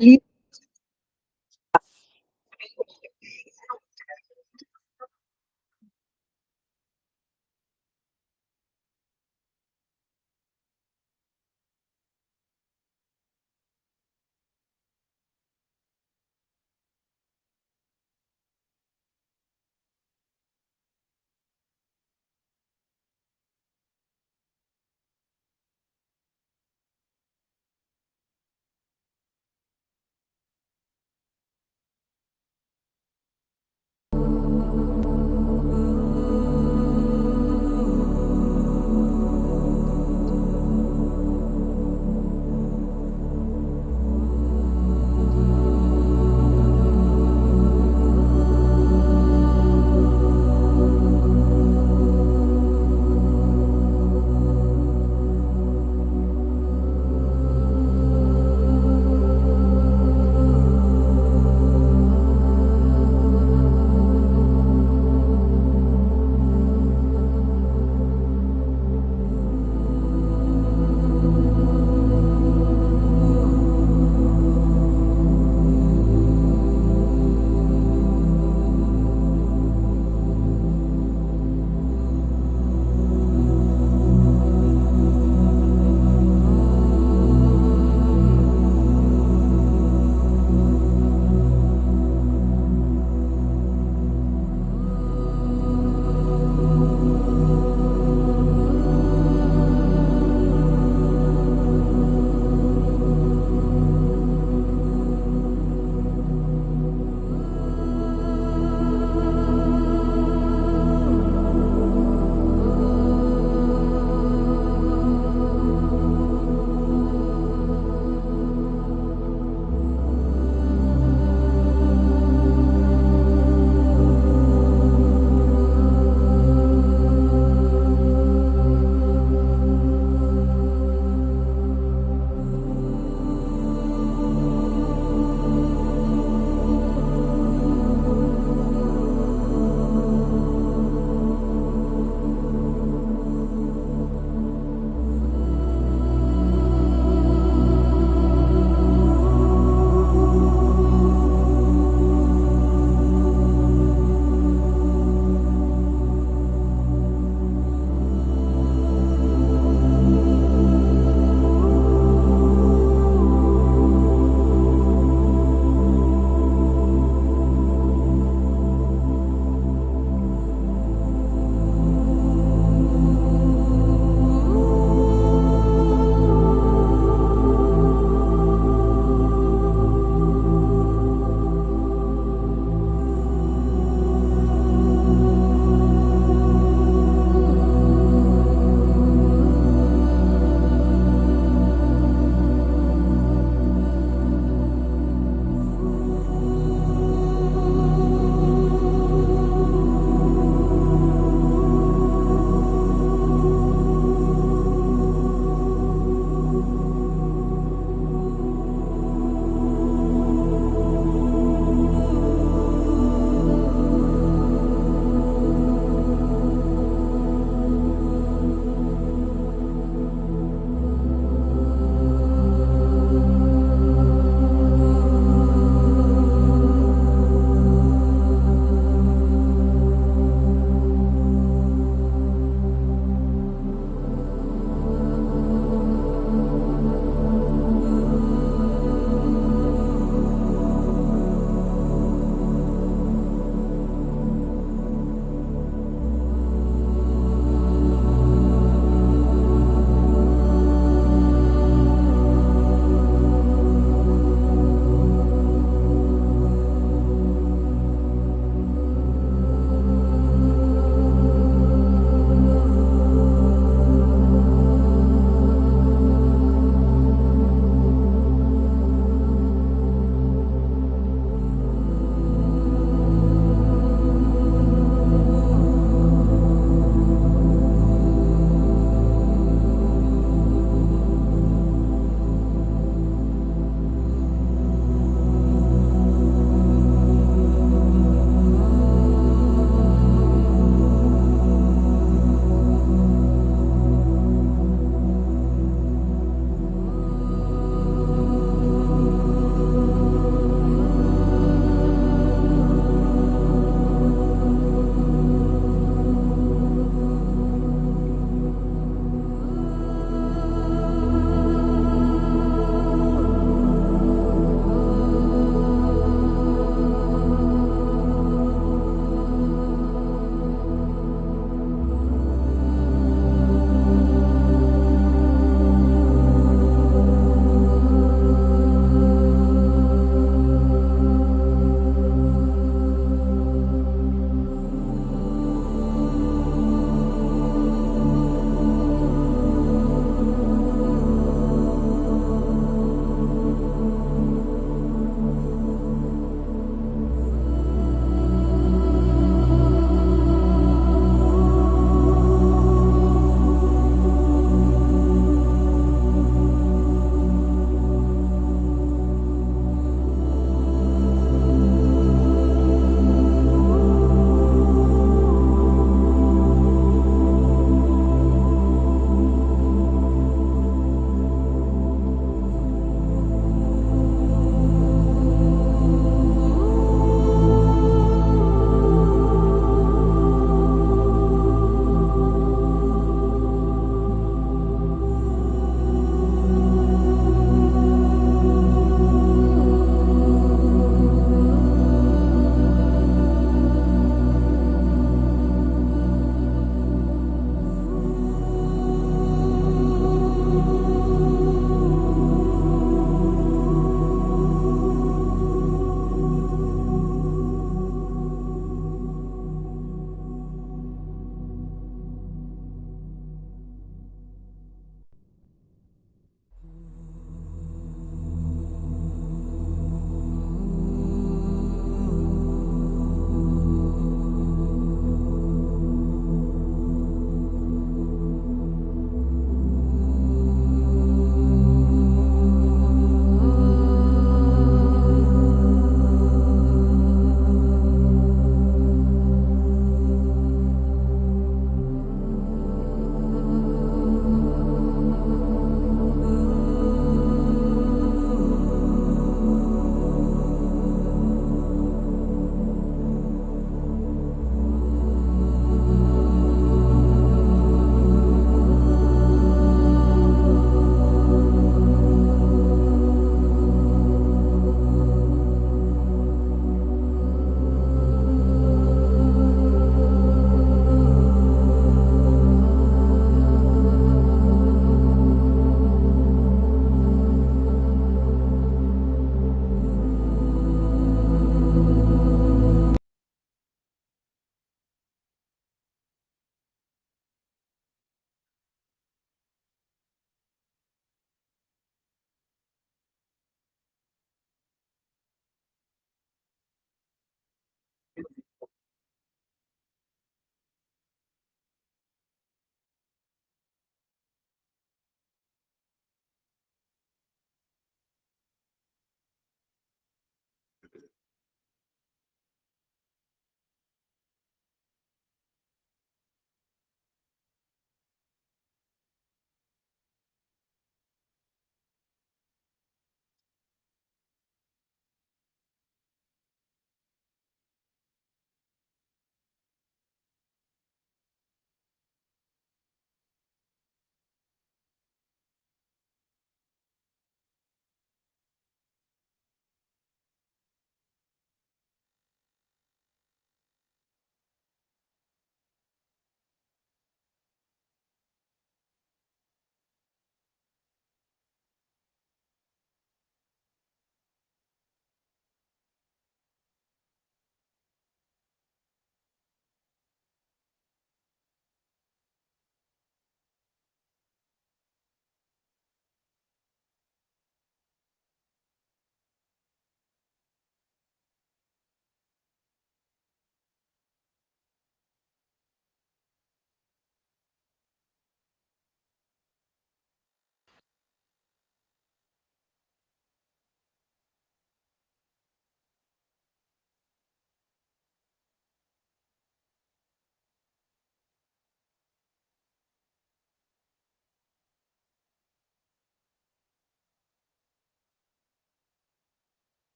E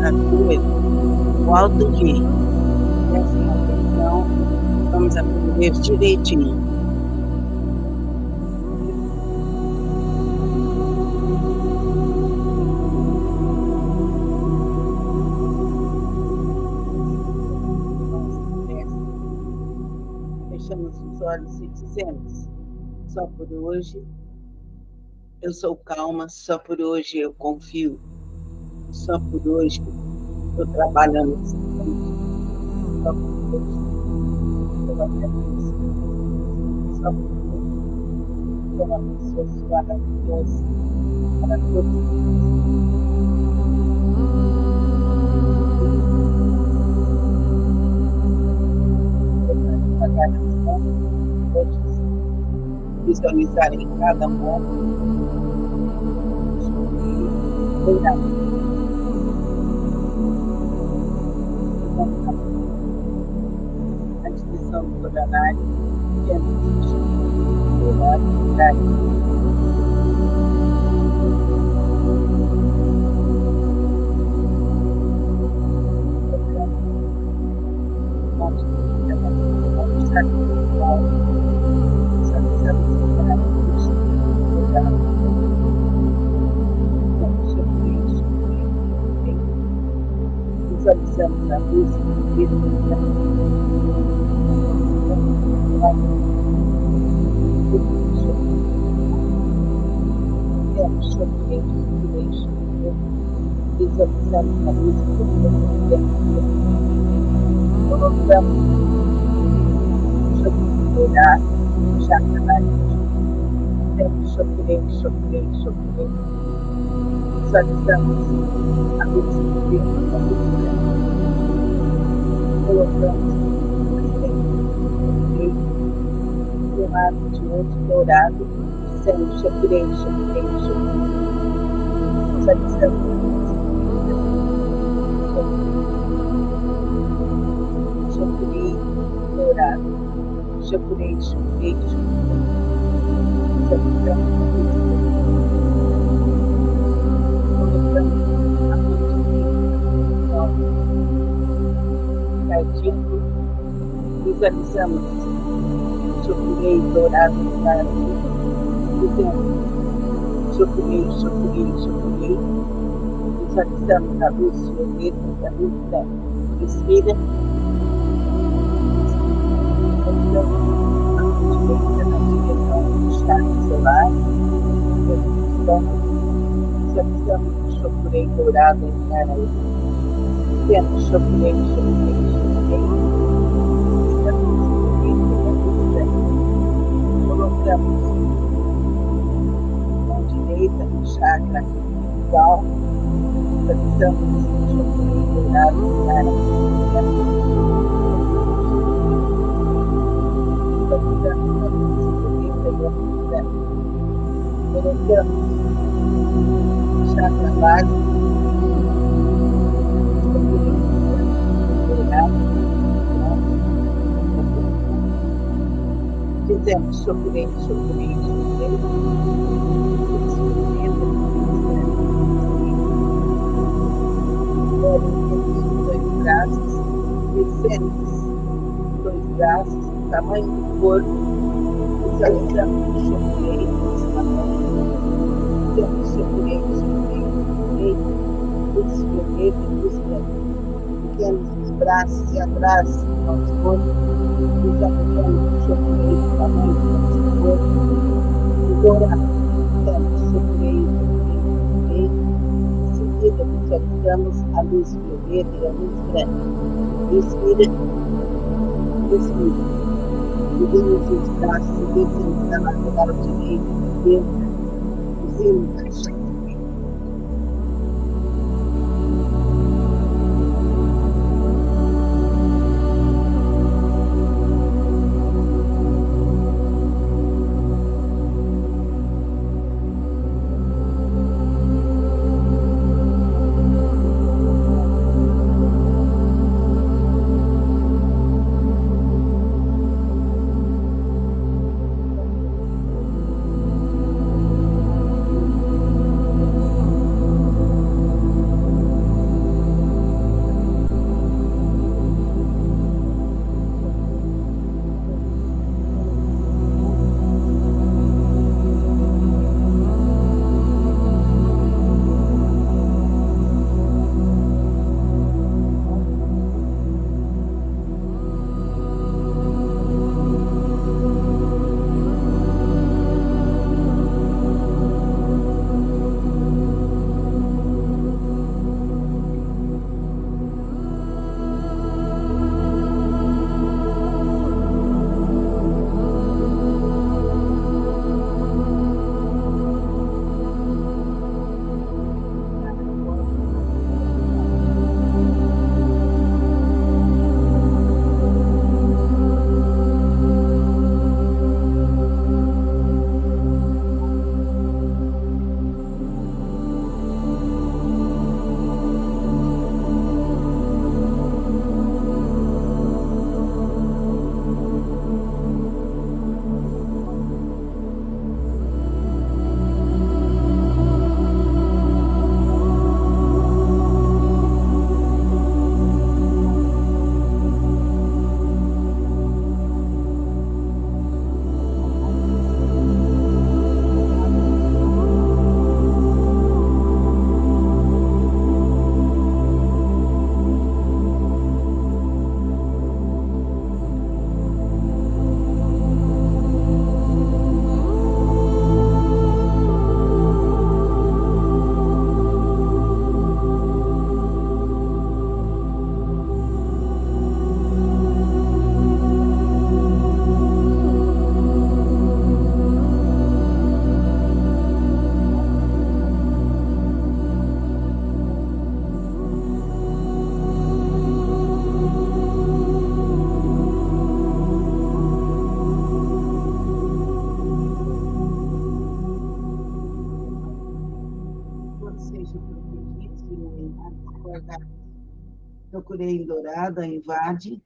na coisa, o alto Q. Prestem atenção, vamos aprender direitinho. Fechamos os olhos e dizemos: só por hoje eu sou calma, só por hoje eu confio, só por hoje estou trabalhando só por hoje eu agradeço, só por hoje eu uma pessoa maravilhosa para todos. Visualizarem cada móvel, a descrição do coronário, que é visualizamos a luz e visualizamos a luz colocamos o olhar já choquei. Visualizamos a luz de colocamos do lado de outro dourado, dizendo choquei. Visualizamos choquei dourado, choquei. Visualizamos choquei dourado para choquei. Visualizamos a luz violeta da luz da respira. Direita na direção do chakra solar. Visualizamos o choquei dourado entrar aí. Tendo choquei. Colocamos a mão direita no chakra visual. Visualizamos o choquei dourado entrar aí. Colocamos o chakra básico, dizemos choquei. Dois braços, descemos dois braços, tamanho do corpo. Visualizamos o choquei, choquei, luz violeta e luz branca. Pequenos os braços e atrás do nosso corpo, visualizamos o choquei, tamanho do nosso corpo, e dourado, choquei. Em seguida, visualizamos a luz violeta e a luz branca. Respira. Subimos os braços e descemos da lateral direita, esquerda, fazemos a chave. Chocurei em dourada, invade.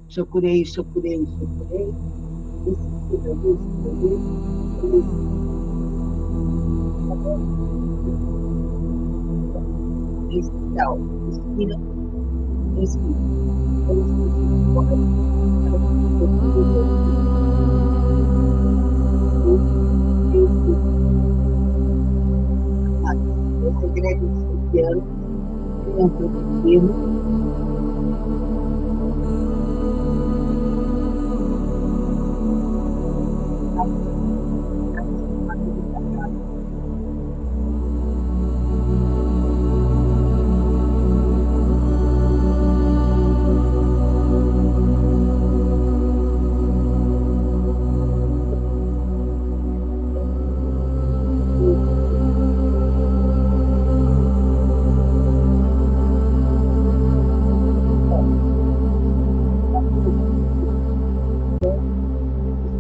Chocurei, chocurei, chocurei. Respira, respira, respira, respira, respira. Eu segredo esse piano, dentro do piano.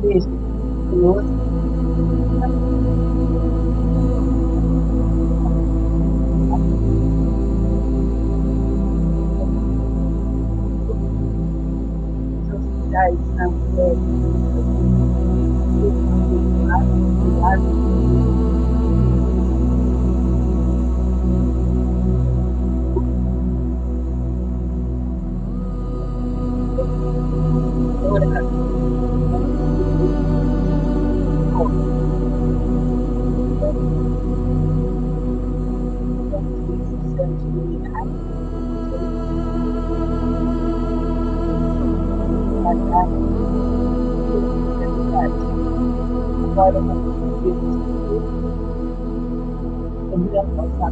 Beijo, conosco. Sociais, na agora nós podemos também alcançar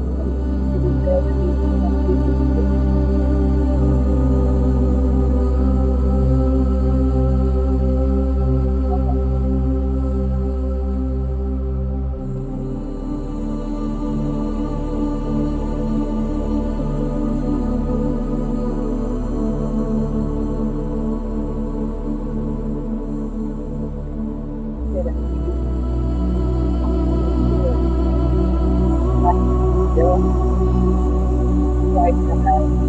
vai para a casa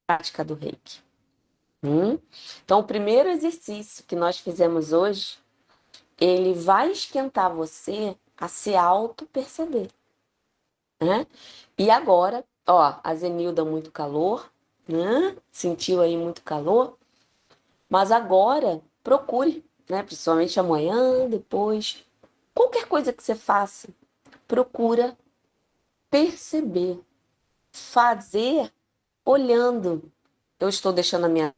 Prática do Reiki. Então, o primeiro exercício que nós fizemos hoje, ele vai esquentar você a se auto-perceber, né? E agora, ó, a Zenilda muito calor, né? Sentiu aí muito calor, mas agora procure, né? Principalmente amanhã, depois, qualquer coisa que você faça, procura perceber, fazer olhando. Eu estou deixando a minha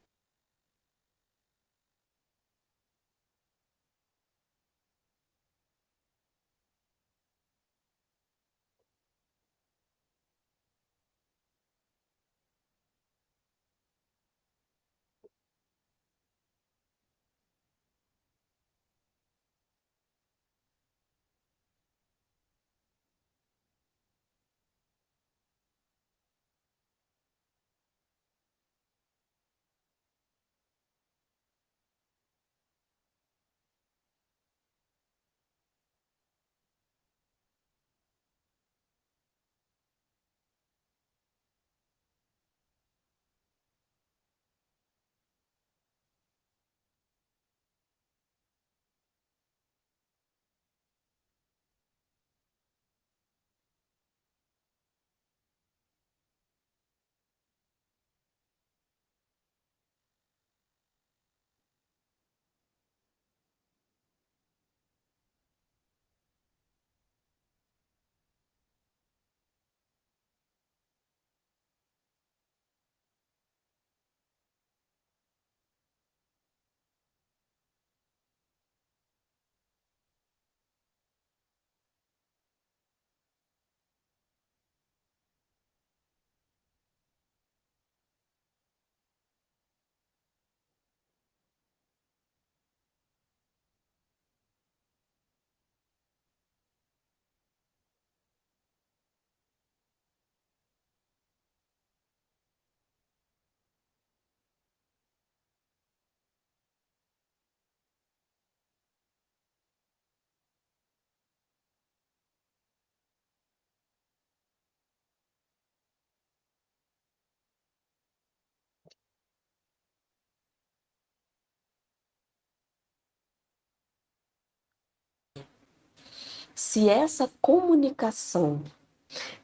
Se essa comunicação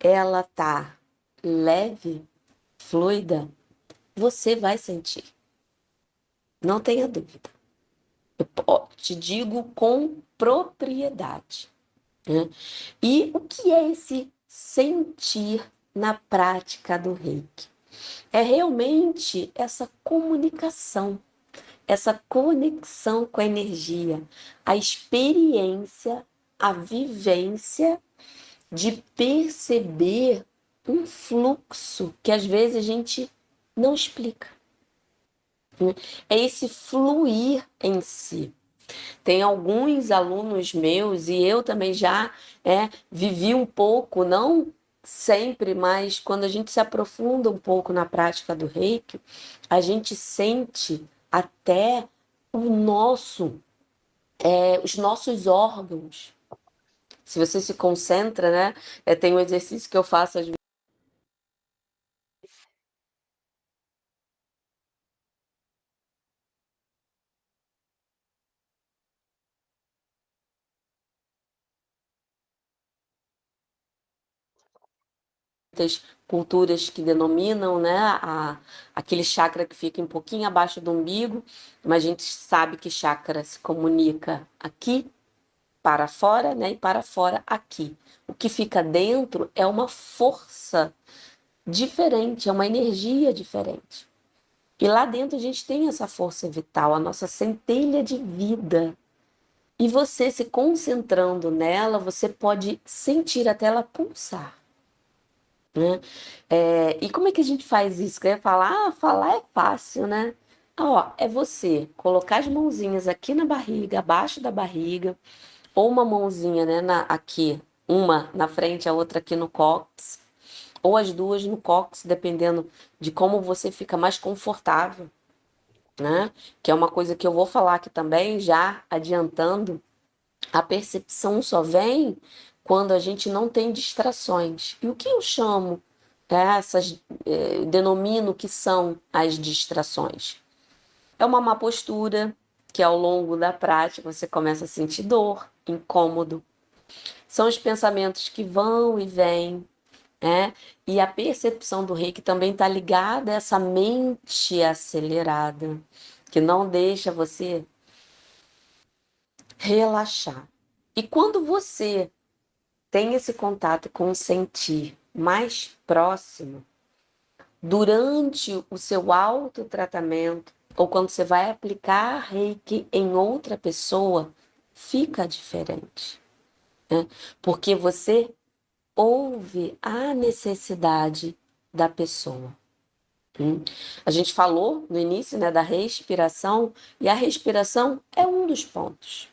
ela tá leve, fluida, você vai sentir. Não tenha dúvida. Eu te digo com propriedade, né? E o que é esse sentir na prática do Reiki? É realmente essa comunicação, essa conexão com a energia, a experiência, a vivência de perceber um fluxo que às vezes a gente não explica, né? É esse fluir em si. Tem alguns alunos meus, e eu também já vivi um pouco, não sempre, mas quando a gente se aprofunda um pouco na prática do Reiki, a gente sente até o nosso, os nossos órgãos. Se você se concentra, né? Tem um exercício que eu faço às muitas culturas que denominam, né, aquele chakra que fica um pouquinho abaixo do umbigo, mas a gente sabe que chakra se comunica aqui para fora, né, e para fora aqui. O que fica dentro é uma força diferente, é uma energia diferente. E lá dentro a gente tem essa força vital, a nossa centelha de vida. E você se concentrando nela, você pode sentir até ela pulsar, né? E como é que a gente faz isso? Quer falar? Falar é fácil, né? Ó, é você colocar as mãozinhas aqui na barriga, abaixo da barriga, ou uma mãozinha, né, aqui, uma na frente, a outra aqui no cóccix, ou as duas no cóccix, dependendo de como você fica mais confortável, né? Que é uma coisa que eu vou falar aqui também, já adiantando. A percepção só vem quando a gente não tem distrações. E o que eu chamo, denomino que são as distrações? É uma má postura, que ao longo da prática você começa a sentir dor, incômodo. São os pensamentos que vão e vêm, né? E a percepção do Reiki também está ligada a essa mente acelerada, que não deixa você relaxar. E quando você tem esse contato com o sentir mais próximo, durante o seu autotratamento, ou quando você vai aplicar Reiki em outra pessoa, fica diferente, né? Porque você ouve a necessidade da pessoa. A gente falou no início, né, da respiração, e a respiração é um dos pontos.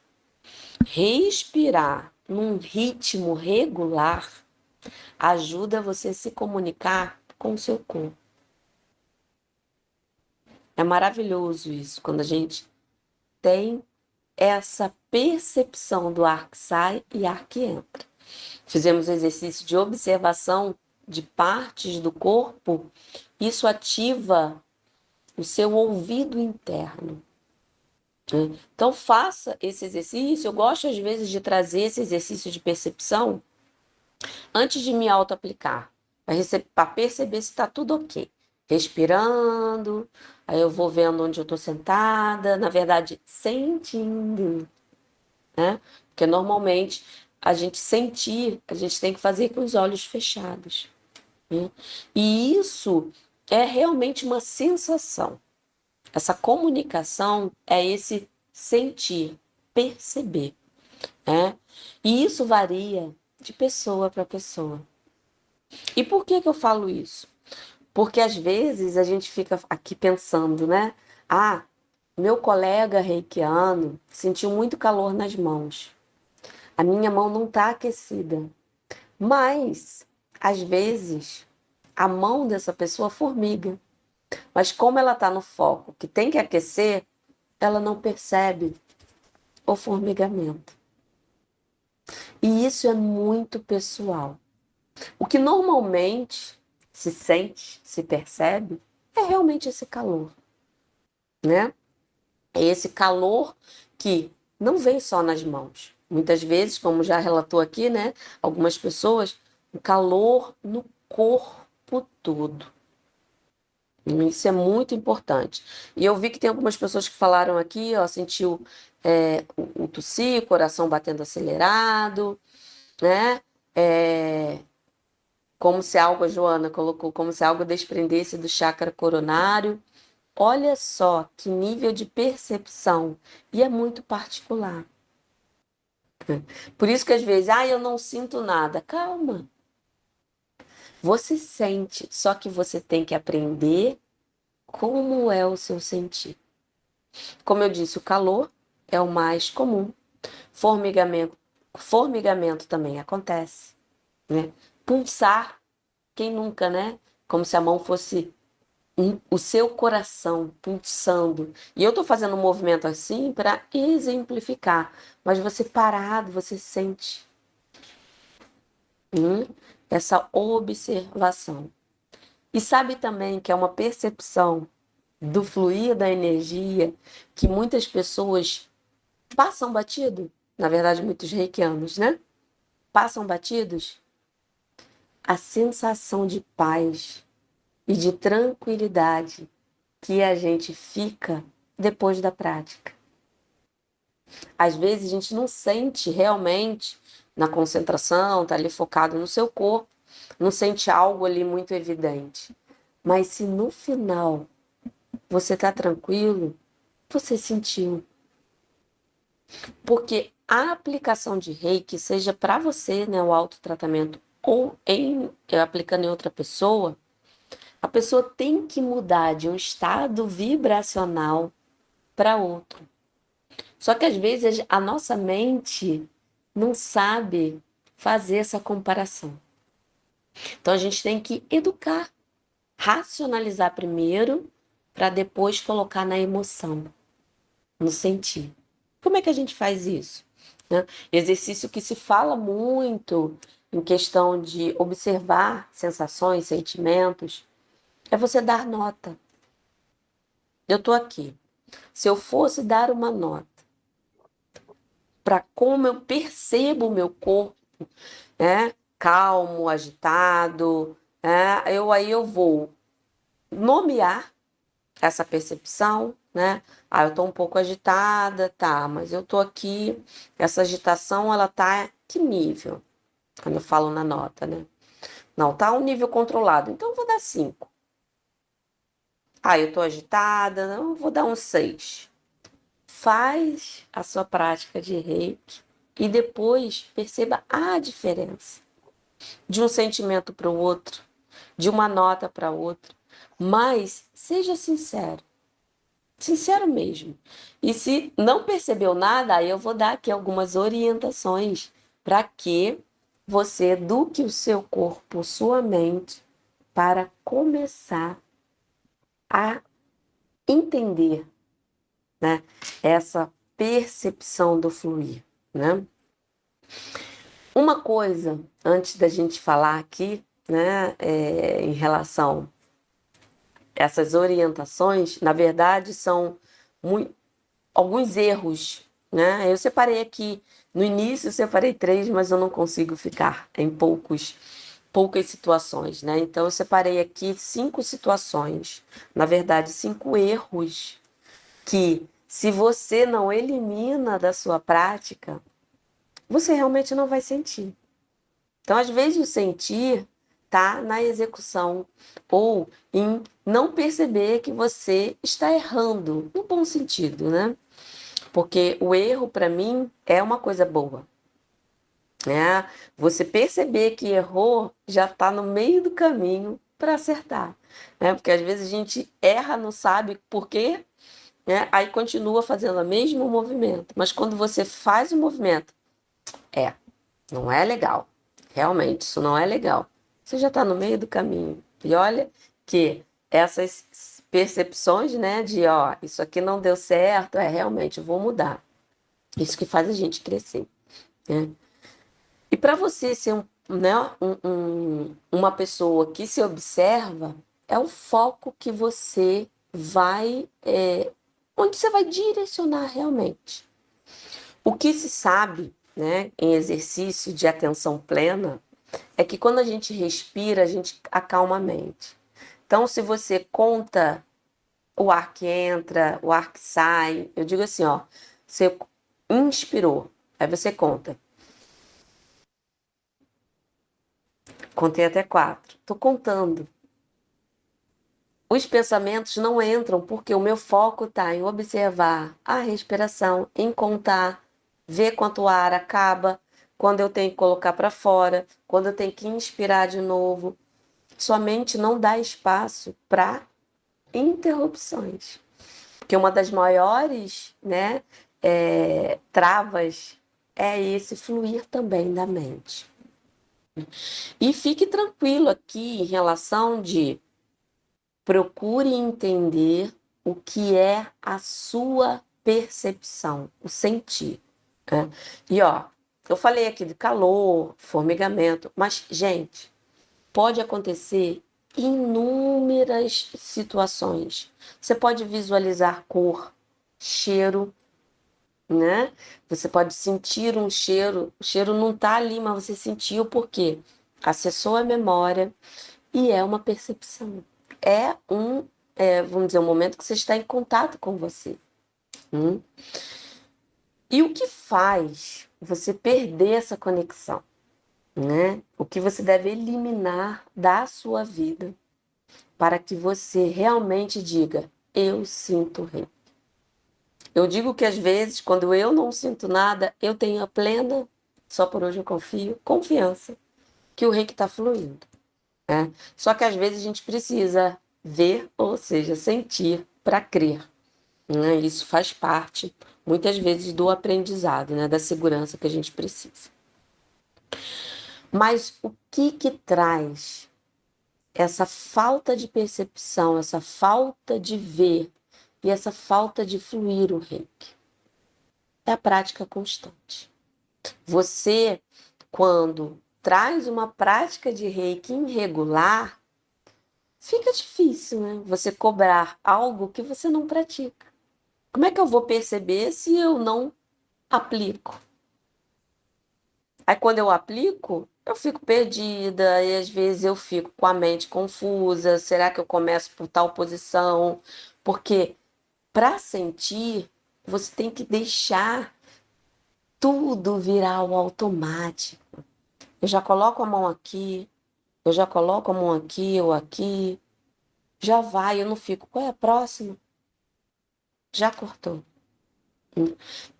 Respirar num ritmo regular ajuda você a se comunicar com o seu corpo. É maravilhoso isso, quando a gente tem essa percepção do ar que sai e ar que entra. Fizemos exercício de observação de partes do corpo, isso ativa o seu ouvido interno. Então, faça esse exercício. Eu gosto, às vezes, de trazer esse exercício de percepção antes de me auto-aplicar, para perceber se está tudo ok. Respirando, aí eu vou vendo onde eu estou sentada, na verdade, sentindo, né? Porque normalmente a gente sentir, a gente tem que fazer com os olhos fechados, né? E isso é realmente uma sensação. Essa comunicação é esse sentir, perceber, né? E isso varia de pessoa para pessoa. E por que eu falo isso? Porque às vezes a gente fica aqui pensando, né? Ah, meu colega reikiano sentiu muito calor nas mãos. A minha mão não está aquecida. Mas, às vezes, a mão dessa pessoa formiga. Mas como ela está no foco que tem que aquecer, ela não percebe o formigamento. E isso é muito pessoal. O que normalmente se sente, se percebe, é realmente esse calor, né? É esse calor que não vem só nas mãos. Muitas vezes, como já relatou aqui, né? Algumas pessoas, o calor no corpo todo. Isso é muito importante. E eu vi que tem algumas pessoas que falaram aqui, ó, sentiu o tossir, coração batendo acelerado, né? Como se algo, a Joana colocou, como se algo desprendesse do chakra coronário. Olha só que nível de percepção. E é muito particular. Por isso que às vezes, eu não sinto nada. Calma. Você sente, só que você tem que aprender como é o seu sentir. Como eu disse, o calor é o mais comum. Formigamento também acontece, né? Pulsar, quem nunca, né? Como se a mão fosse o seu coração pulsando. E eu estou fazendo um movimento assim para exemplificar, mas você parado, você sente essa observação. E sabe também que é uma percepção do fluir da energia que muitas pessoas passam batido, na verdade, muitos reikianos, né? Passam batidos. A sensação de paz e de tranquilidade que a gente fica depois da prática. Às vezes a gente não sente realmente na concentração, tá ali focado no seu corpo, não sente algo ali muito evidente. Mas se no final você tá tranquilo, você sentiu. Porque a aplicação de Reiki, seja para você, né, o autotratamento, ou aplicando em outra pessoa, a pessoa tem que mudar de um estado vibracional para outro. Só que às vezes a nossa mente não sabe fazer essa comparação. Então a gente tem que educar, racionalizar primeiro, para depois colocar na emoção, no sentir. Como é que a gente faz isso? Né? Exercício que se fala muito em questão de observar sensações, sentimentos, é você dar nota. Eu estou aqui. Se eu fosse dar uma nota para como eu percebo o meu corpo, né? Calmo, agitado, né? Aí eu vou nomear essa percepção, né? Eu tô um pouco agitada, tá, mas eu tô aqui, essa agitação, ela tá que nível? Quando eu falo na nota, né? Não, tá um nível controlado, então eu vou dar 5. Eu tô agitada, não, eu vou dar um 6. Faz a sua prática de reiki e depois perceba a diferença de um sentimento para o outro, de uma nota para outra. Mas seja sincero. Sincero mesmo. E se não percebeu nada, aí eu vou dar aqui algumas orientações para que você eduque o seu corpo, sua mente, para começar a entender, né, essa percepção do fluir, né? Uma coisa, antes da gente falar aqui, né, em relação a essas orientações, na verdade, são alguns erros, né? Eu separei aqui, no início eu separei 3, mas eu não consigo ficar em poucas situações, né? Então eu separei aqui 5 situações, na verdade 5 erros que, se você não elimina da sua prática, você realmente não vai sentir. Então, às vezes, o sentir tá na execução ou em não perceber que você está errando, no bom sentido, né? Porque o erro, para mim, é uma coisa boa, né? Você perceber que errou já está no meio do caminho para acertar, né? Porque às vezes a gente erra, não sabe por quê, né? Aí continua fazendo o mesmo movimento. Mas quando você faz o movimento, não é legal. Realmente, isso não é legal. Você já está no meio do caminho. E olha que essas percepções, né, de isso aqui não deu certo, realmente, eu vou mudar. Isso que faz a gente crescer, né? E para você ser né, uma pessoa que se observa, é o foco que você vai, onde você vai direcionar realmente. O que se sabe, né, em exercício de atenção plena, é que quando a gente respira, a gente acalma a mente. Então, se você conta o ar que entra, o ar que sai, eu digo assim, ó, você inspirou, aí você conta. Contei até 4. Tô contando. Os pensamentos não entram porque o meu foco está em observar a respiração, em contar, ver quanto ar acaba, quando eu tenho que colocar para fora, quando eu tenho que inspirar de novo. Sua mente não dá espaço para interrupções. Porque uma das maiores, né, travas é esse fluir também da mente. E fique tranquilo aqui em relação de procure entender o que é a sua percepção, o sentir. Né? E ó, eu falei aqui de calor, formigamento, mas, gente, pode acontecer inúmeras situações. Você pode visualizar cor, cheiro, né? Você pode sentir um cheiro, o cheiro não está ali, mas você sentiu porque acessou a memória e é uma percepção. Vamos dizer, um momento que você está em contato com você. E o que faz você perder essa conexão? Né? O que você deve eliminar da sua vida para que você realmente diga, eu sinto rei. Eu digo que às vezes, quando eu não sinto nada, eu tenho a plena, só por hoje eu confio, confiança que o reiki está fluindo. Né? Só que às vezes a gente precisa ver, ou seja, sentir para crer. Né? Isso faz parte, muitas vezes, do aprendizado, né? Da segurança que a gente precisa. Mas o que traz essa falta de percepção, essa falta de ver e essa falta de fluir o reiki? É a prática constante. Você, quando traz uma prática de reiki irregular, fica difícil, né? Você cobrar algo que você não pratica. Como é que eu vou perceber se eu não aplico? Aí quando eu aplico, eu fico perdida e às vezes eu fico com a mente confusa. Será que eu começo por tal posição? Porque para sentir, você tem que deixar tudo virar ao automático. Eu já coloco a mão aqui, eu já coloco a mão aqui ou aqui, já vai, eu não fico. Qual é a próxima? Já cortou.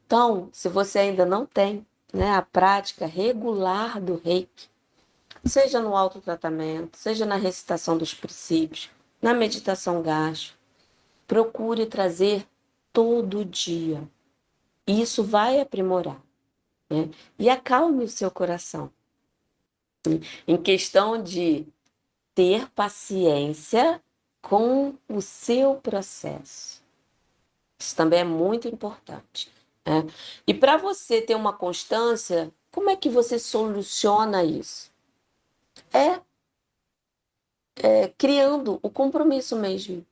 Então, se você ainda não tem, né, a prática regular do reiki, seja no autotratamento, seja na recitação dos princípios, na meditação gacho, procure trazer todo dia. Isso vai aprimorar, né? E acalme o seu coração. Em questão de ter paciência com o seu processo. Isso também é muito importante. Né? E para você ter uma constância, como é que você soluciona isso? Criando o compromisso mesmo.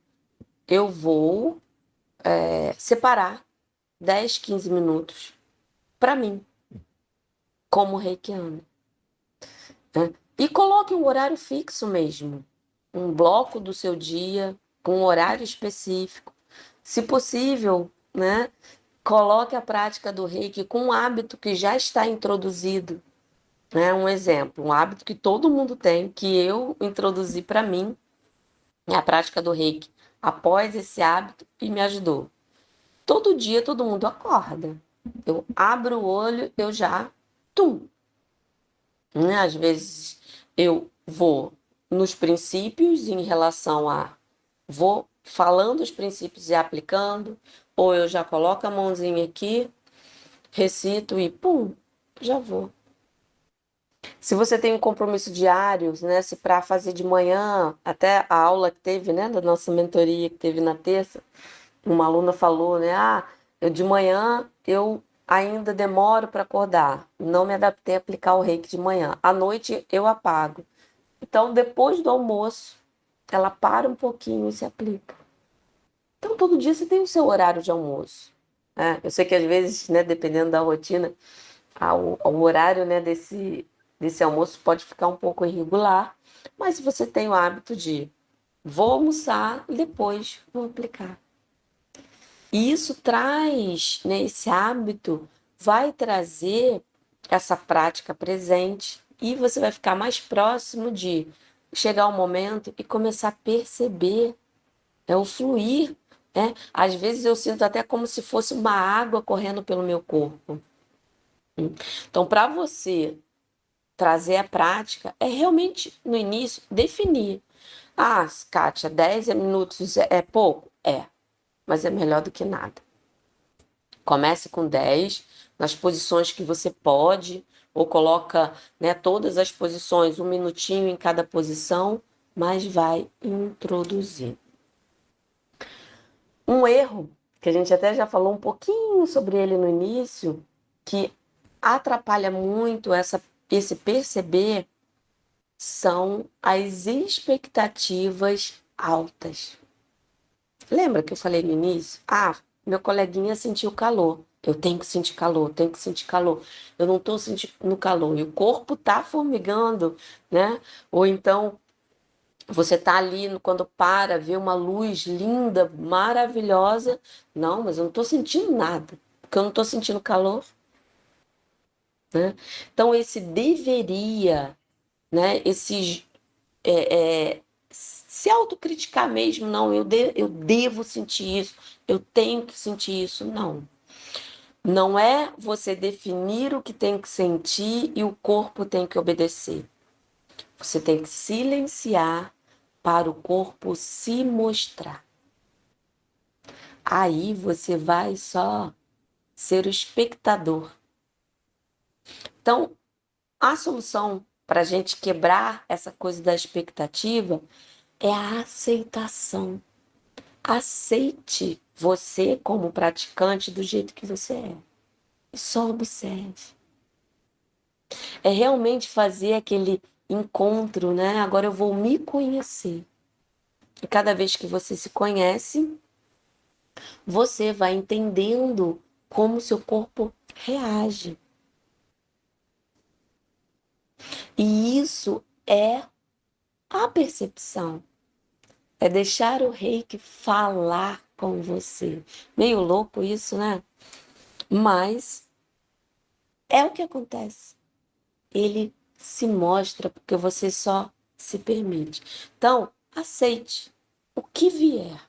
Eu vou separar 10, 15 minutos para mim, como reikiana. Né? E coloque um horário fixo mesmo. Um bloco do seu dia, com um horário específico. Se possível, né? Coloque a prática do reiki com um hábito que já está introduzido. Né? Um exemplo, um hábito que todo mundo tem, que eu introduzi para mim, é a prática do reiki. Após esse hábito, e me ajudou. Todo dia todo mundo acorda. Eu abro o olho, eu já... Tum! Né? Às vezes eu vou nos princípios em relação a... Vou falando os princípios e aplicando, ou eu já coloco a mãozinha aqui, recito e pum, já vou. Se você tem um compromisso diário, né, se para fazer de manhã, até a aula que teve, né, da nossa mentoria que teve na terça, uma aluna falou, né, eu de manhã eu ainda demoro para acordar, não me adaptei a aplicar o reiki de manhã, à noite eu apago. Então, depois do almoço, ela para um pouquinho e se aplica. Então, todo dia você tem o seu horário de almoço. Né? Eu sei que às vezes, né, dependendo da rotina, O horário, né, desse almoço pode ficar um pouco irregular, mas se você tem o hábito de vou almoçar e depois vou aplicar. E isso traz, né, esse hábito vai trazer essa prática presente e você vai ficar mais próximo de chegar ao momento e começar a perceber, o fluir, né? Às vezes eu sinto até como se fosse uma água correndo pelo meu corpo. Então, para você trazer a prática, é realmente, no início, definir. Ah, Kátia, 10 minutos é pouco? É, mas é melhor do que nada. Comece com 10 nas posições que você pode, ou coloca, né, todas as posições, 1 minutinho em cada posição, mas vai introduzir. Um erro, que a gente até já falou um pouquinho sobre ele no início, que atrapalha muito esse perceber, são as expectativas altas. Lembra que eu falei no início? Ah, meu coleguinha sentiu calor. Eu tenho que sentir calor, tenho que sentir calor. Eu não estou sentindo calor e o corpo está formigando, né? Ou então você está ali quando para, vê uma luz linda, maravilhosa. Não, mas eu não estou sentindo nada, porque eu não estou sentindo calor, né? Então esse deveria, né? Esse se autocriticar mesmo, não, eu devo sentir isso, eu tenho que sentir isso, não. Não é você definir o que tem que sentir e o corpo tem que obedecer. Você tem que silenciar para o corpo se mostrar. Aí você vai só ser o espectador. Então, a solução para a gente quebrar essa coisa da expectativa é a aceitação. Aceite você como praticante do jeito que você é. E só observe. É realmente fazer aquele encontro, né? Agora eu vou me conhecer. E cada vez que você se conhece, você vai entendendo como seu corpo reage. E isso é a percepção. É deixar o reiki falar com você. Meio louco isso, né? Mas é o que acontece. Ele se mostra porque você só se permite. Então, aceite o que vier.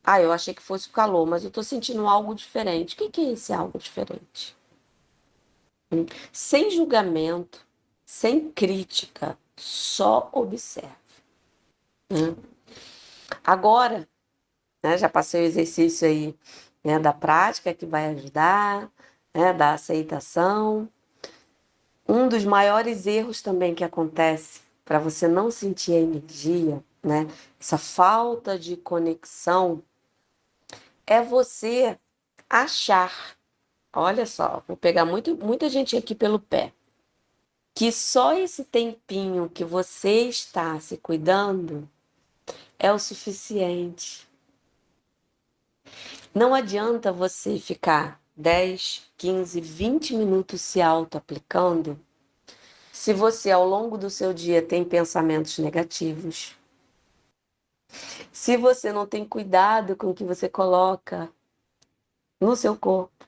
Ah, eu achei que fosse o calor, mas eu estou sentindo algo diferente. O que é esse algo diferente? Sem julgamento, sem crítica, só observe. Agora, né, já passei o exercício aí, né, da prática que vai ajudar, né, da aceitação. Um dos maiores erros também que acontece para você não sentir a energia, né, essa falta de conexão, é você achar, olha só, vou pegar muita gente aqui pelo pé, que só esse tempinho que você está se cuidando é o suficiente. Não adianta você ficar 10, 15, 20 minutos se auto-aplicando se você, ao longo do seu dia, tem pensamentos negativos. Se você não tem cuidado com o que você coloca no seu corpo.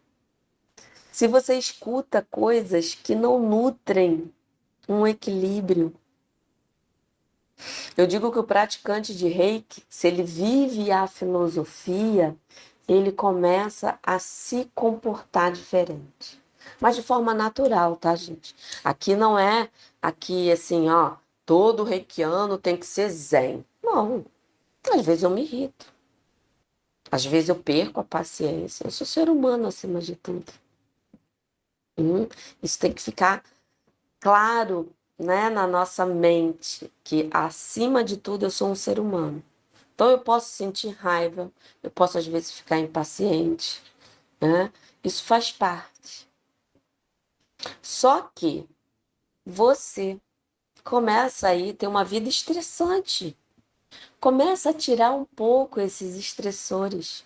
Se você escuta coisas que não nutrem um equilíbrio. Eu digo que o praticante de Reiki, se ele vive a filosofia, ele começa a se comportar diferente. Mas de forma natural, tá, gente? Aqui não é, aqui assim, ó, todo reikiano tem que ser zen. Não. Às vezes eu me irrito. Às vezes eu perco a paciência. Eu sou ser humano acima de tudo. Isso tem que ficar claro, né, na nossa mente, que acima de tudo eu sou um ser humano. Então eu posso sentir raiva, eu posso às vezes ficar impaciente, né? Isso faz parte. Só que você começa aí a ter uma vida estressante. Começa a tirar um pouco esses estressores.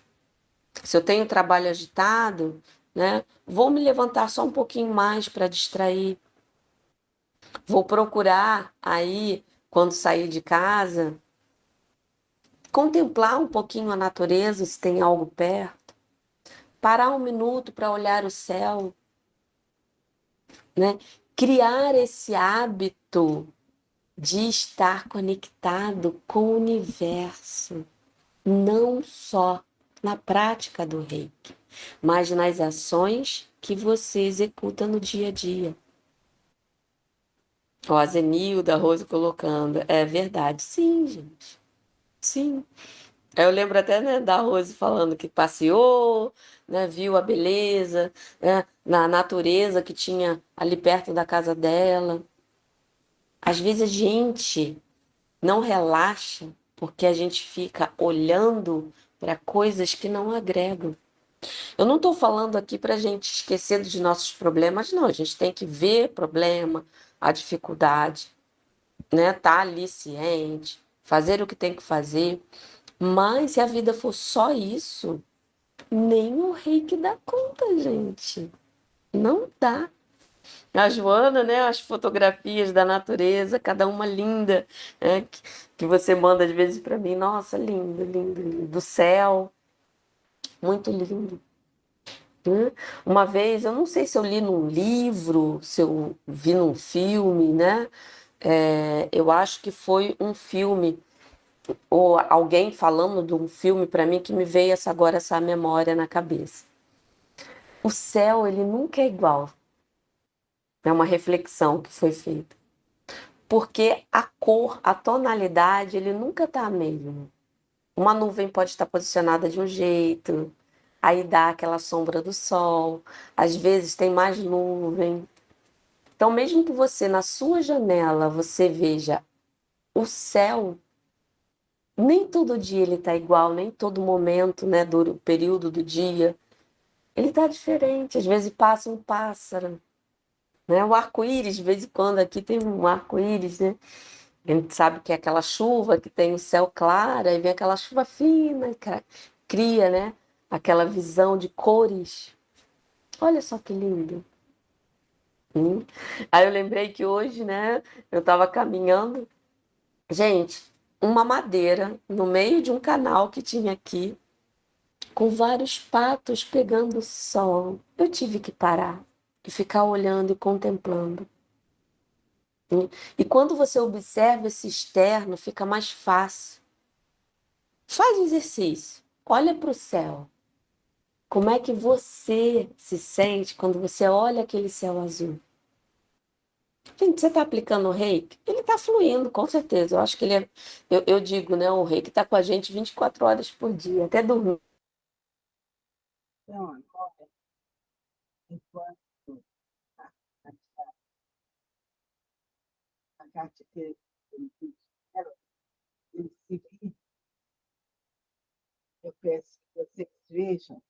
Se eu tenho um trabalho agitado, né? Vou me levantar só um pouquinho mais para distrair. Vou procurar aí, quando sair de casa, contemplar um pouquinho a natureza, se tem algo perto. Parar um minuto para olhar o céu, né? Criar esse hábito de estar conectado com o universo, não só na prática do reiki, mas nas ações que você executa no dia a dia. Ó, a Zenilda, a Rose colocando, é verdade. Sim, gente, sim. Eu lembro até, né, da Rose falando que passeou, né, viu a beleza, né, na natureza que tinha ali perto da casa dela. Às vezes a gente não relaxa porque a gente fica olhando para coisas que não agregam. Eu não estou falando aqui para a gente esquecer dos nossos problemas, não. A gente tem que ver problema, a dificuldade, né? Tá ali ciente, fazer o que tem que fazer. Mas se a vida for só isso, nem o reiki dá conta, gente. Não dá. A Joana, né? As fotografias da natureza, cada uma linda, né? Que você manda às vezes para mim. Nossa, lindo, lindo, lindo. Do céu, muito lindo. Né? Uma vez, eu não sei se eu li num livro, se eu vi num filme, né? Eu acho que foi um filme, ou alguém falando de um filme para mim que me veio agora essa memória na cabeça. O céu, ele nunca é igual. É uma reflexão que foi feita. Porque a cor, a tonalidade, ele nunca está a mesma. Uma nuvem pode estar posicionada de um jeito, aí dá aquela sombra do sol, às vezes tem mais nuvem. Então, mesmo que você, na sua janela, você veja o céu, nem todo dia ele está igual, nem todo momento, né, do período do dia, ele está diferente. Às vezes passa um pássaro, né? O arco-íris, de vez em quando aqui tem um arco-íris, né? A gente sabe que é aquela chuva que tem o céu claro, aí vem aquela chuva fina, e cria, né? Aquela visão de cores. Olha só que lindo. Hum. Aí eu lembrei que hoje, né? Eu estava caminhando. Gente, uma madeira no meio de um canal que tinha aqui, com vários patos pegando sol. Eu tive que parar e ficar olhando e contemplando. E quando você observa esse externo, fica mais fácil. Faz o exercício, olha para o céu. Como é que você se sente quando você olha aquele céu azul? Gente, você está aplicando o reiki? Ele está fluindo, com certeza. Eu acho que ele é. Eu digo, né? O reiki está com a gente 24 horas por dia, até dormir. Então, agora, enquanto a, a Kátia fez esse vídeo, eu peço que vocês vejam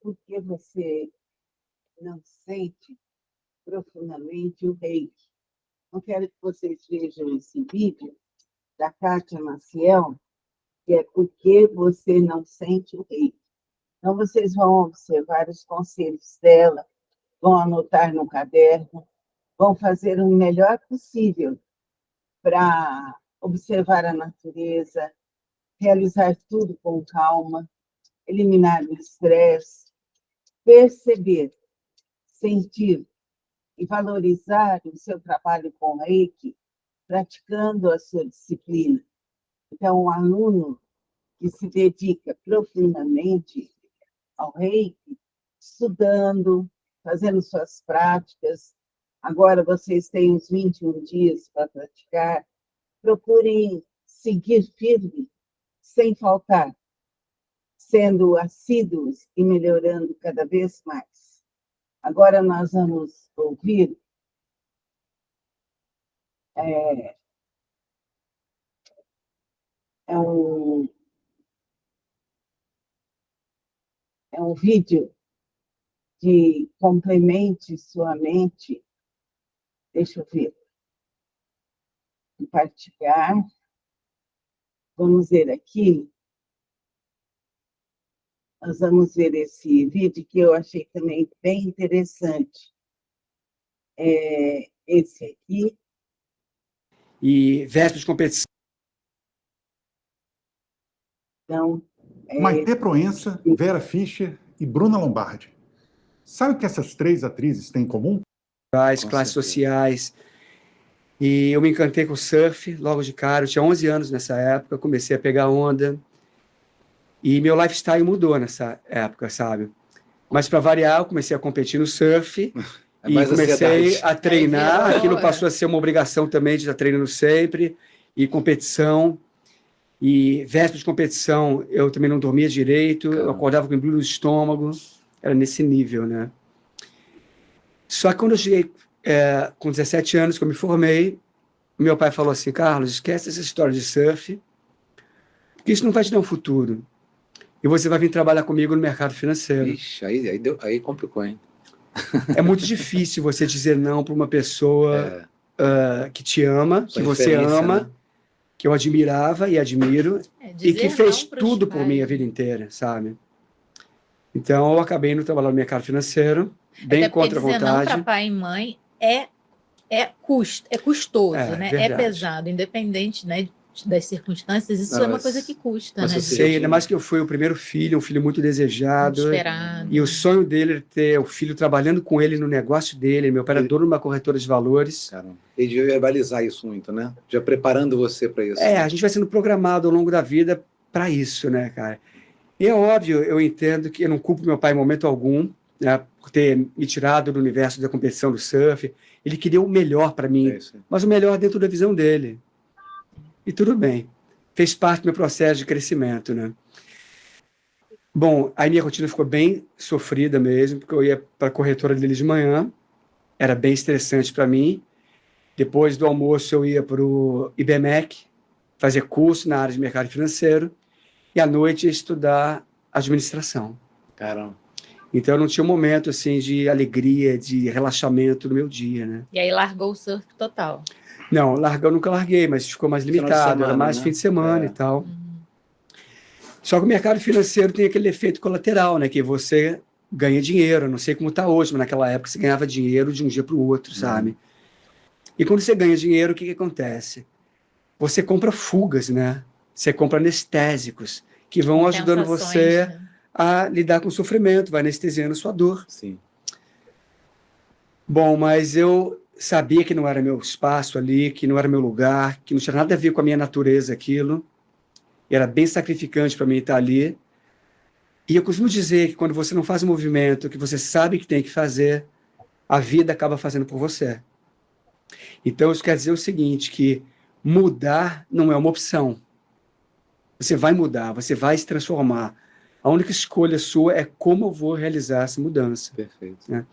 porque você não sente profundamente o reiki. Eu quero que vocês vejam esse vídeo da Kátia Maciel, que é porque você não sente o reiki. Então, vocês vão observar os conselhos dela, vão anotar no caderno, vão fazer o melhor possível para observar a natureza, realizar tudo com calma, eliminar o estresse, perceber, sentir e valorizar o seu trabalho com Reiki, praticando a sua disciplina. Então, um aluno que se dedica profundamente ao Reiki, estudando, fazendo suas práticas. Agora vocês têm uns 21 dias para praticar. Procurem seguir firme, sem faltar, sendo assíduos e melhorando cada vez mais. Agora nós vamos ouvir é, é um, é um vídeo de complemente sua mente. Deixa eu ver, compartilhar. Vamos ver aqui. Nós vamos ver esse vídeo que eu achei também bem interessante. Esse aqui. E véspera de competição. Então, Maitê Proença, Vera Fischer e Bruna Lombardi. Sabe o que essas 3 atrizes têm em comum? Classes sociais. E eu me encantei com o surf logo de cara. Eu tinha 11 anos nessa época, comecei a pegar onda. E meu lifestyle mudou nessa época, sabe? Mas para variar, eu comecei a competir no surf e comecei a treinar. Aquilo passou a ser uma obrigação também de estar treinando sempre. E competição. E véspera de competição, eu também não dormia direito. Eu acordava com embrulho no estômago. Era nesse nível, né? Só que quando eu cheguei com 17 anos, que eu me formei, meu pai falou assim: Carlos, esquece essa história de surf, porque isso não vai te dar um futuro. E você vai vir trabalhar comigo no mercado financeiro. Ixi, aí complicou, hein? É muito difícil você dizer não para uma pessoa que te ama, que você ama, né? Que eu admirava e admiro, e que fez tudo por mim a vida inteira, sabe? Então, eu acabei indo trabalhar no mercado financeiro, bem contra a vontade. Dizer não para pai e mãe é custoso, né? Verdade. É pesado, independente, né, das circunstâncias, isso é uma coisa que custa, né? Sei, ainda mais que eu fui o primeiro filho, um filho muito desejado. Muito esperado. E o sonho dele era ter o filho trabalhando com ele no negócio dele. Meu pai era dono de uma corretora de valores. Caramba. Ele devia verbalizar isso muito, né? Já preparando você para isso. A gente vai sendo programado ao longo da vida para isso, né, cara? E é óbvio, eu entendo que eu não culpo meu pai em momento algum, né, por ter me tirado do universo da competição do surf. Ele queria o melhor para mim, mas o melhor dentro da visão dele. E tudo bem. Fez parte do meu processo de crescimento, né? Bom, aí minha rotina ficou bem sofrida mesmo, porque eu ia para a corretora dele de manhã, era bem estressante para mim. Depois do almoço eu ia para o IBMEC, fazer curso na área de mercado financeiro, e à noite ia estudar administração. Caramba. Então eu não tinha um momento assim de alegria, de relaxamento no meu dia, né? E aí largou o surf total. Não, eu nunca larguei, mas ficou mais limitado, era mais fim de semana e tal. Só que o mercado financeiro tem aquele efeito colateral, né? Que você ganha dinheiro, eu não sei como está hoje, mas naquela época você ganhava dinheiro de um dia para o outro, sabe? E quando você ganha dinheiro, o que acontece? Você compra fugas, né? Você compra anestésicos, que vão ajudando você a lidar com o sofrimento, vai anestesiando sua dor. Sim. Bom, mas eu sabia que não era meu espaço ali, que não era meu lugar, que não tinha nada a ver com a minha natureza aquilo. E era bem sacrificante para mim estar ali. E eu costumo dizer que quando você não faz um movimento que você sabe que tem que fazer, a vida acaba fazendo por você. Então, isso quer dizer o seguinte, que mudar não é uma opção. Você vai mudar, você vai se transformar. A única escolha sua é como eu vou realizar essa mudança. Perfeito. Né?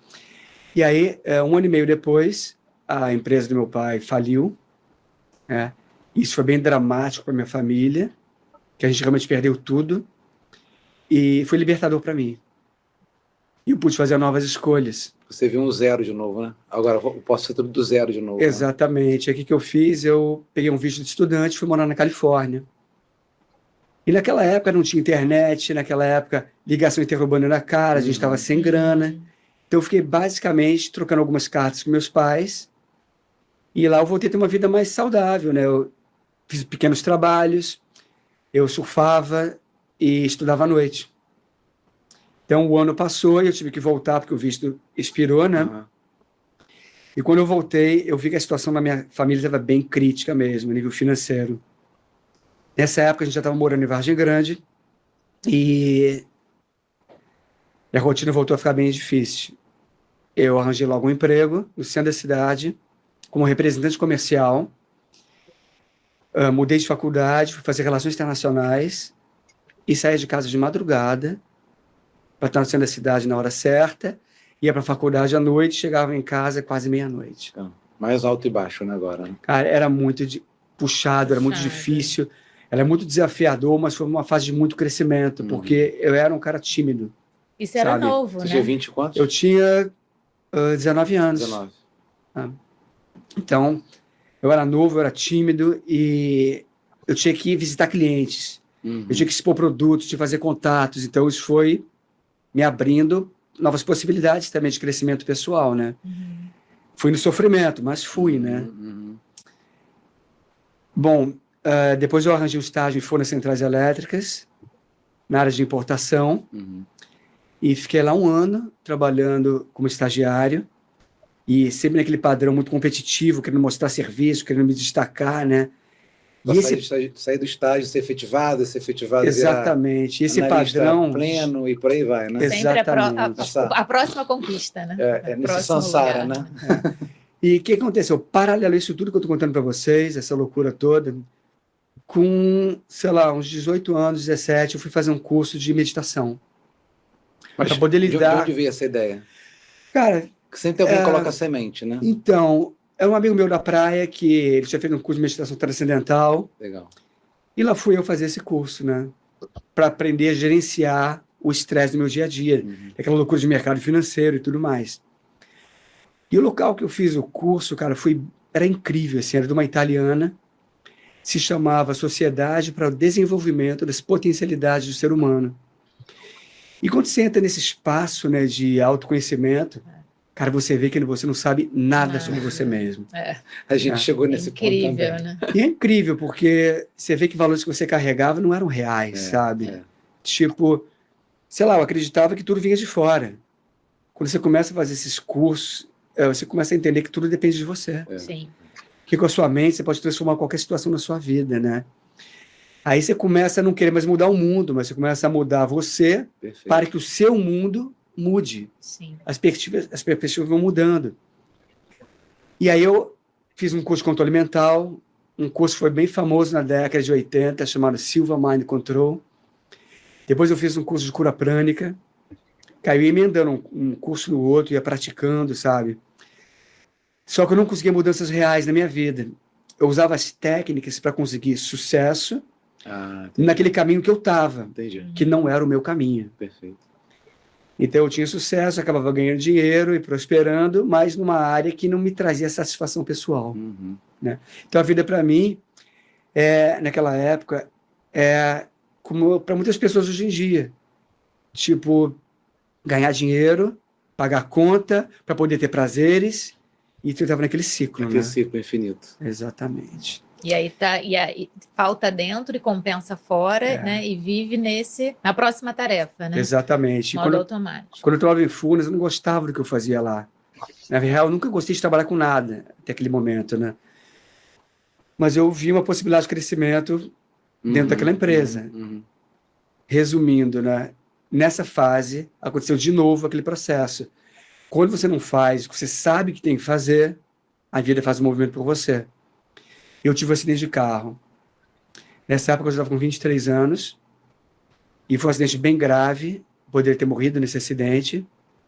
E aí, 1 ano e meio depois, a empresa do meu pai faliu. Né? Isso foi bem dramático para minha família, que a gente realmente perdeu tudo. E foi libertador para mim. E eu pude fazer novas escolhas. Você viu um zero de novo, né? Agora eu posso fazer tudo do zero de novo. Exatamente. Né? O que eu fiz? Eu peguei um visto de estudante e fui morar na Califórnia. E naquela época não tinha internet, naquela época ligação interurbana na cara, a gente estava sem grana. Então eu fiquei basicamente trocando algumas cartas com meus pais. E lá eu voltei a ter uma vida mais saudável, né? Eu fiz pequenos trabalhos, eu surfava e estudava à noite. Então o ano passou e eu tive que voltar porque o visto expirou, né? E quando eu voltei, eu vi que a situação da minha família estava bem crítica mesmo, a nível financeiro. Nessa época a gente já estava morando em Vargem Grande e a rotina voltou a ficar bem difícil. Eu arranjei logo um emprego no centro da cidade, como representante comercial, mudei de faculdade, fui fazer relações internacionais e saía de casa de madrugada para estar no centro da cidade na hora certa, ia para a faculdade à noite, chegava em casa quase meia-noite. Então, mais alto e baixo, né, agora? Né? Cara, era muito puxado, era muito difícil, era muito desafiador, mas foi uma fase de muito crescimento, porque eu era um cara tímido. Isso era novo, Você né? tinha 20 e quantos? Eu tinha 19 anos. 19. Então, eu era novo, eu era tímido e eu tinha que visitar clientes. Eu tinha que expor produtos, tinha que fazer contatos. Então, isso foi me abrindo novas possibilidades também de crescimento pessoal, né? Fui no sofrimento, mas fui, né? Bom, depois eu arranjei um estágio em Fornas Centrais Elétricas, na área de importação, e fiquei lá 1 ano trabalhando como estagiário, e sempre naquele padrão muito competitivo, querendo mostrar serviço, querendo me destacar, né? Pra E esse, sair do estágio, ser efetivado, exatamente, esse analista padrão... pleno e por aí vai, né? Sempre Exatamente. a próxima conquista, né? Nesse Próximo samsara, lugar, né? E o que aconteceu? Paralelo a isso tudo que eu estou contando para vocês, essa loucura toda, com, sei lá, uns 18 anos, 17, eu fui fazer um curso de meditação. Mas Para poder de lidar... onde veio essa ideia? Cara, Porque sempre alguém coloca a semente, né? então, é um amigo meu da praia que ele tinha feito um curso de meditação transcendental, Legal. e lá fui eu fazer esse curso, né? Para aprender a gerenciar o estresse do meu dia a dia, aquela loucura de mercado financeiro e tudo mais. E o local que eu fiz o curso, cara, era incrível, assim, era de uma italiana, se chamava Sociedade para o Desenvolvimento das Potencialidades do Ser Humano. E quando você entra nesse espaço, né, de autoconhecimento, cara, você vê que você não sabe nada sobre você mesmo. A gente chegou nesse ponto também. Incrível, né? E é incrível, porque você vê que valores que você carregava não eram reais, sabe? Tipo, sei lá, eu acreditava que tudo vinha de fora. Quando você começa a fazer esses cursos, você começa a entender que tudo depende de você. Sim. Que com a sua mente você pode transformar qualquer situação na sua vida, né? Aí você começa a não querer mais mudar o mundo, mas você começa a mudar você para que o seu mundo mude. Sim. As perspectivas vão mudando. E aí eu fiz um curso de controle mental, um curso que foi bem famoso na década de 80, chamado Silva Mind Control. Depois eu fiz um curso de cura prânica, caiu emendando um curso no outro, ia praticando, sabe? Só que eu não conseguia mudanças reais na minha vida. Eu usava as técnicas para conseguir sucesso naquele caminho que eu estava, que não era o meu caminho. Perfeito. Então eu tinha sucesso, acabava ganhando dinheiro e prosperando, mas numa área que não me trazia satisfação pessoal. Né? Então a vida para mim, naquela época, como para muitas pessoas hoje em dia. Tipo, ganhar dinheiro, pagar conta, para poder ter prazeres, e tu estava naquele ciclo, Aquele né? ciclo infinito. Exatamente. E aí falta dentro e compensa fora, né? E vive na próxima tarefa, né? Exatamente. Modo automático. Quando eu trabalhava em Furnas, eu não gostava do que eu fazia lá. Na real, eu nunca gostei de trabalhar com nada até aquele momento, né? Mas eu vi uma possibilidade de crescimento dentro daquela empresa. Resumindo, né? Nessa fase, aconteceu de novo aquele processo. Quando você não faz o que você sabe que tem que fazer, a vida faz um movimento por você. Eu tive um acidente de carro. Nessa época, eu estava com 23 anos, e foi um acidente bem grave, poderia ter morrido nesse acidente.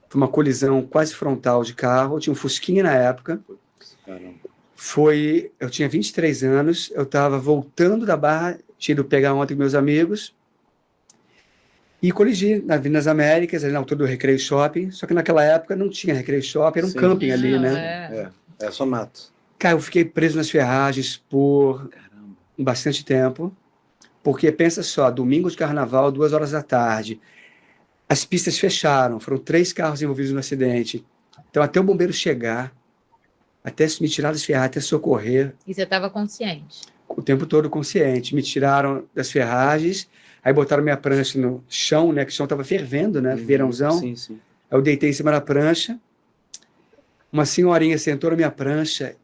Foi uma colisão quase frontal de carro, eu tinha um Fusquinha na época. Eu tinha 23 anos, eu estava voltando da Barra, tinha ido pegar ontem com meus amigos, e coligi na Avenida das Américas, ali na altura do Recreio Shopping, só que naquela época não tinha Recreio Shopping, era um camping ali, né? É só mato. Cara, eu fiquei preso nas ferragens por bastante tempo, porque pensa só, domingo de carnaval, 2 horas da tarde, as pistas fecharam, foram 3 carros envolvidos no acidente, então até o bombeiro chegar, até me tirar das ferragens, até socorrer. E você estava consciente? O tempo todo consciente, me tiraram das ferragens, aí botaram minha prancha no chão, né, que o chão estava fervendo, né, verãozão. Sim, sim. Aí eu deitei em cima da prancha, uma senhorinha sentou na minha prancha,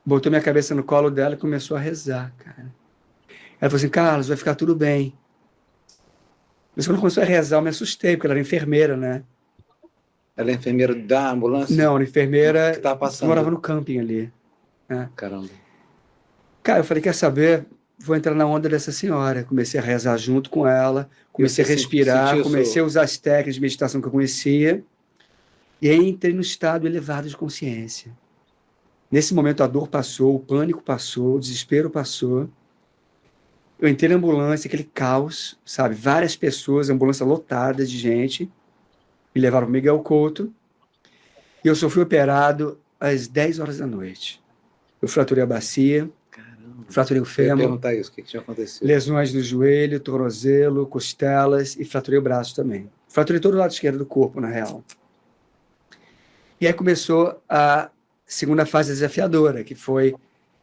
botou minha cabeça no colo dela e começou a rezar, cara. Ela falou assim, Carlos, vai ficar tudo bem. Mas quando começou a rezar, eu me assustei, porque ela era enfermeira, né? Ela é enfermeira da ambulância? Não, era enfermeira que tava passando. Morava no camping ali. Né? Caramba. Cara, eu falei, quer saber? Vou entrar na onda dessa senhora. Comecei a rezar junto com ela, comecei a respirar, comecei a usar as técnicas de meditação que eu conhecia, e aí entrei no estado elevado de consciência. Nesse momento a dor passou, o pânico passou, o desespero passou. Eu entrei na ambulância, aquele caos, sabe? Várias pessoas, ambulância lotada de gente, me levaram para o Miguel Couto, e eu só fui operado às 10 horas da noite. Eu fraturei a bacia, Caramba. Fraturei o Eu ia fêmur, perguntar isso, o que tinha acontecido? lesões no joelho, tornozelo, costelas e fraturei o braço também. Fraturei todo o lado esquerdo do corpo, na real. E aí começou a segunda fase desafiadora, que foi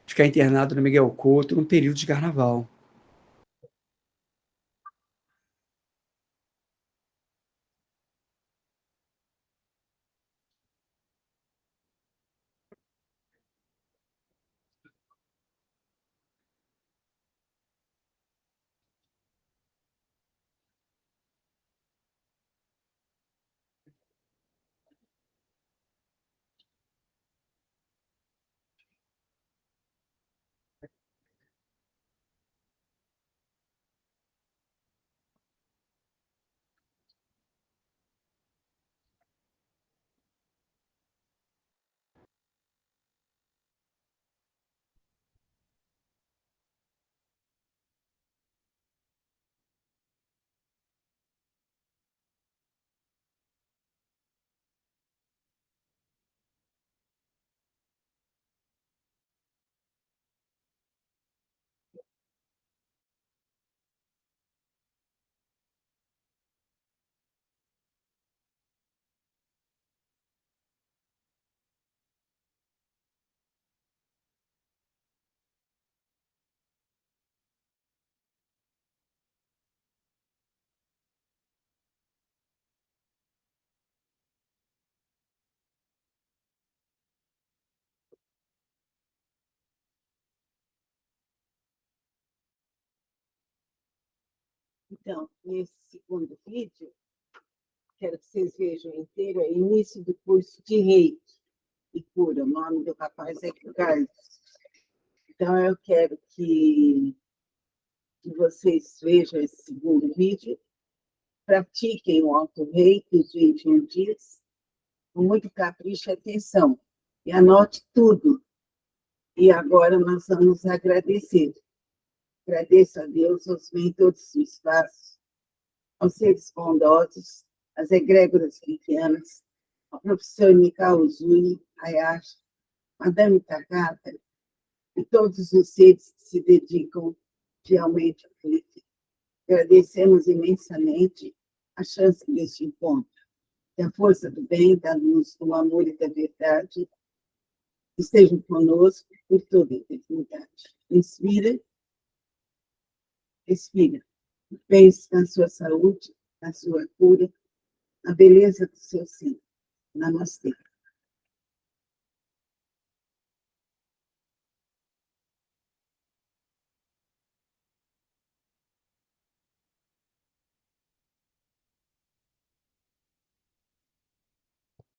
ficar internado no Miguel Couto num período de carnaval. Então, nesse segundo vídeo, quero que vocês vejam inteiro, é início do curso de Reiki e cura. O nome do rapaz é Carlos. Então, eu quero que vocês vejam esse segundo vídeo, pratiquem o auto-reiki os 21 dias, com muito capricho e atenção, e anote tudo. E agora nós vamos agradecer. Agradeço a Deus, aos mentores do espaço, aos seres bondosos, às egrégoras cristianas, ao professor Mikao Uzui, Hayashi, Madame Takata, e todos os seres que se dedicam fielmente ao Cristo. Agradecemos imensamente a chance deste encontro. Que a força do bem, da luz, do amor e da verdade estejam conosco por toda a eternidade. Inspira, respira. Pense na sua saúde, na sua cura, na beleza do seu ser. Namastê.